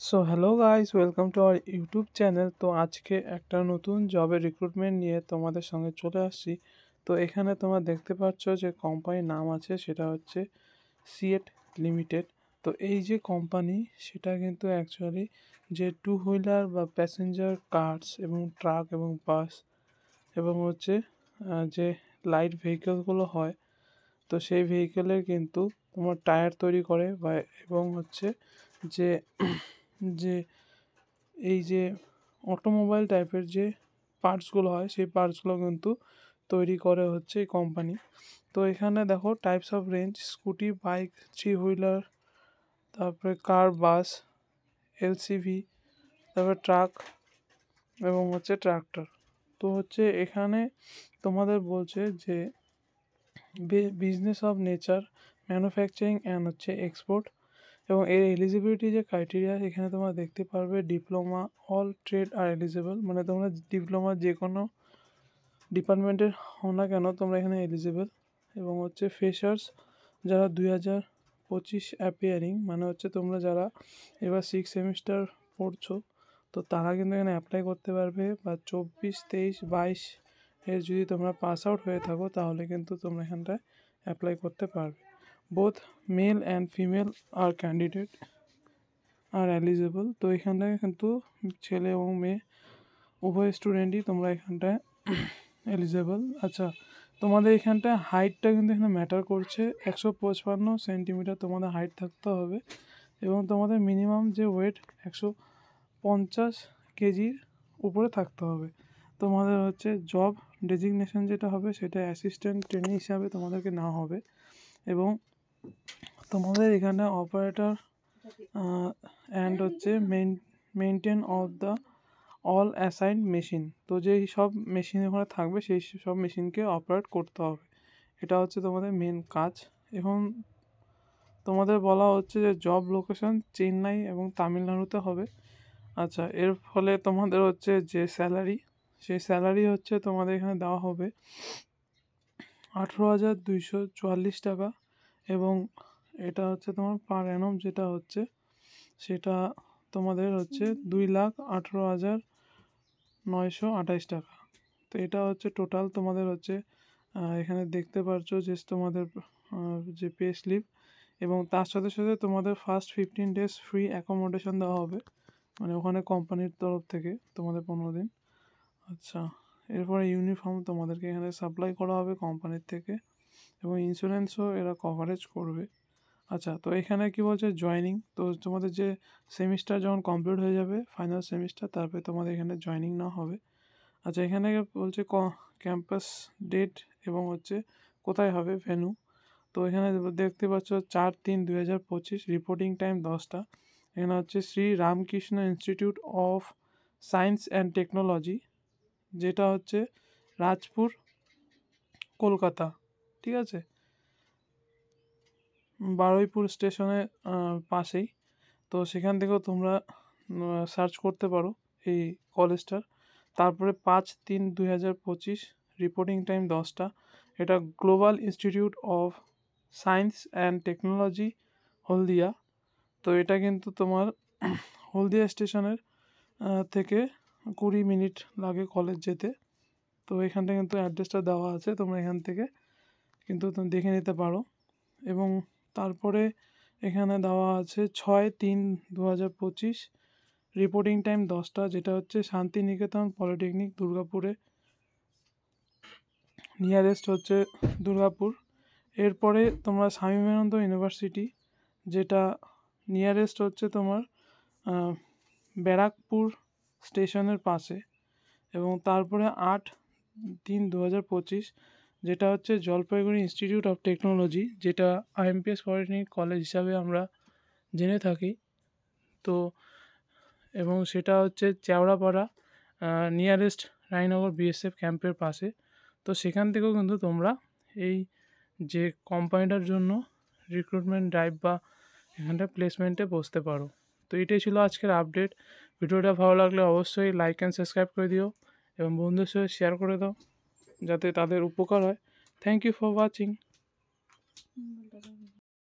So hello guys, welcome to our YouTube channel. তো আজকে একটা নতুন জবের রিক্রুটমেন্ট নিয়ে তোমাদের সঙ্গে চলে আসছি। তো এখানে তোমরা দেখতে পাচ্ছ যে কোম্পানির নাম আছে, সেটা হচ্ছে সিয়েট লিমিটেড। তো এই যে কোম্পানি, সেটা কিন্তু অ্যাকচুয়ালি যে টু হুইলার বা প্যাসেঞ্জার কার্স এবং ট্রাক এবং বাস এবং হচ্ছে যে লাইট ভেহিকেলগুলো হয়, তো সেই ভেহিকেলের কিন্তু তোমার টায়ার তৈরি করে বা এবং হচ্ছে যে যে এই যে অটোমোবাইল টাইপের যে পার্টসগুলো হয়, সেই পার্টসগুলো কিন্তু তৈরি করে হচ্ছে এই কোম্পানি। তো এখানে দেখো types of range: scooty, bike, three wheeler, তারপরে কার, বাস, এলসিভি, তারপরে ট্রাক এবং হচ্ছে ট্রাক্টর। তো হচ্ছে এখানে তোমাদের বলছে যে business of nature, manufacturing and হচ্ছে এক্সপোর্ট। এবং এর এলিজিবিলিটি যে ক্রাইটেরিয়া, এখানে তোমরা দেখতে পারবে diploma, all trade are eligible, মানে তোমরা ডিপ্লোমা যে কোনো ডিপার্টমেন্টের হও না কেন তোমরা এখানে এলিজিবল। এবং হচ্ছে ফ্রেশার্স, যারা 2025 অ্যাপিয়ারিং, মানে হচ্ছে তোমরা যারা এবার 6 সেমিস্টার পড়ছো, তো তারা কিন্তু এখানে অ্যাপ্লাই করতে পারবে। বা 24, 23, 22 এর যদি তোমরা পাস আউট হয়ে থাকো, তাহলে কিন্তু তোমরা এখানটায় অ্যাপ্লাই করতে পারবে। Both male and female are candidate are eligible. তো এখানটায় কিন্তু ছেলে এবং মেয়ে উভয় স্টুডেন্টই তোমরা এখানটায় এলিজেবল। আচ্ছা, তোমাদের এখানটায় হাইটটা কিন্তু এখানে ম্যাটার করছে। 155 সেন্টিমিটার তোমাদের হাইট থাকতে হবে এবং তোমাদের মিনিমাম যে ওয়েট 150 কেজির উপরে থাকতে হবে। তোমাদের হচ্ছে জব ডেজিগনেশন যেটা হবে, সেটা অ্যাসিস্ট্যান্ট ট্রেনি হিসাবে তোমাদেরকে নেওয়া হবে। এবং তোমাদের এখানে অপারেটর অ্যান্ড হচ্ছে maintain of the all assign machine. তো যেই সব মেশিন ওখানে থাকবে, সেই সব মেশিনকে অপারেট করতে হবে। এটা হচ্ছে তোমাদের মেন কাজ। এখন তোমাদের বলা হচ্ছে যে জব লোকেশন চেন্নাই এবং তামিলনাড়ুতে হবে। আচ্ছা, এর ফলে তোমাদের হচ্ছে যে স্যালারি, সেই স্যালারি হচ্ছে তোমাদের এখানে দেওয়া হবে 18,244 টাকা। এবং এটা হচ্ছে তোমার পার অ্যানাম যেটা হচ্ছে, সেটা তোমাদের হচ্ছে 2,18,928 টাকা। তো এটা হচ্ছে টোটাল তোমাদের হচ্ছে এখানে দেখতে পাচ্ছ যে তোমাদের যে পে স্লিপ। এবং তার সাথে সাথে তোমাদের ফার্স্ট 15 ডেজ ফ্রি অ্যাকোমোডেশন দেওয়া হবে, মানে ওখানে কোম্পানির তরফ থেকে তোমাদের 15 দিন। আচ্ছা, এরপরে ইউনিফর্ম তোমাদেরকে এখানে সাপ্লাই করা হবে কোম্পানির থেকে, এবং ইন্স্যুরেন্সও এরা কভারেজ করবে। আচ্ছা, তো এখানে কি বলছে জয়েনিং, তো তোমাদের যে সেমিস্টার যখন কমপ্লিট হয়ে যাবে, ফাইনাল সেমিস্টার, তারপরে তোমাদের এখানে জয়েনিং না হবে। আচ্ছা, এখানে বলছে ক্যাম্পাস ডেট এবং হচ্ছে কোথায় হবে ভেন্যু। তো এখানে দেখতে পাচ্ছ 4/3/2025, রিপোর্টিং টাইম 10টা। এখানে হচ্ছে Shri Ramakrishna institute of science and technology, যেটা হচ্ছে রাজপুর, কলকাতা। ঠিক আছে, বারুইপুর স্টেশনের পাশেই। তো সেখান থেকেও তোমরা সার্চ করতে পারো এই কলেজটার। তারপরে 5/3/2025, রিপোর্টিং টাইম 10টা। এটা global institute of science and technology, Haldia. তো এটা কিন্তু তোমার হলদিয়া স্টেশনের থেকে 20 মিনিট লাগে কলেজ যেতে। তো এখানটা কিন্তু অ্যাড্রেসটা দেওয়া আছে, তোমরা এখান থেকে কিন্তু তুমি দেখে নিতে পারো। এবং তারপরে এখানে দেওয়া আছে 6/3/2025, রিপোর্টিং টাইম 10টা, যেটা হচ্ছে শান্তিনিকেতন পলিটেকনিক, দুর্গাপুরে, নিয়ারেস্ট হচ্ছে দুর্গাপুর। এরপরে তোমরা স্বামী বিবেকানন্দ ইউনিভার্সিটি, যেটা নিয়ারেস্ট হচ্ছে তোমার ব্যারাকপুর স্টেশনের পাশে। এবং তারপরে 8/3/2025, যেটা হচ্ছে জলপাইগুড়ি ইনস্টিটিউট অফ টেকনোলজি, যেটা আইএমপিএস পলিটেকনিক কলেজ হিসাবে আমরা জেনে থাকি। তো এবং সেটা হচ্ছে চ্যাওড়াপাড়া, নিয়ারেস্ট রায়নগর বিএসএফ ক্যাম্পের পাশে। তো সেখান থেকেও কিন্তু তোমরা এই যে কোম্পানিটার জন্য রিক্রুটমেন্ট ড্রাইভ বা এখানটা প্লেসমেন্টে বসতে পারো। তো এটাই ছিল আজকের আপডেট। ভিডিওটা ভালো লাগলে অবশ্যই লাইক অ্যান্ড সাবস্ক্রাইব করে দিও এবং বন্ধুদের সাথে শেয়ার করে দাও, যাতে তাদের উপকার হয়। Thank you for watching.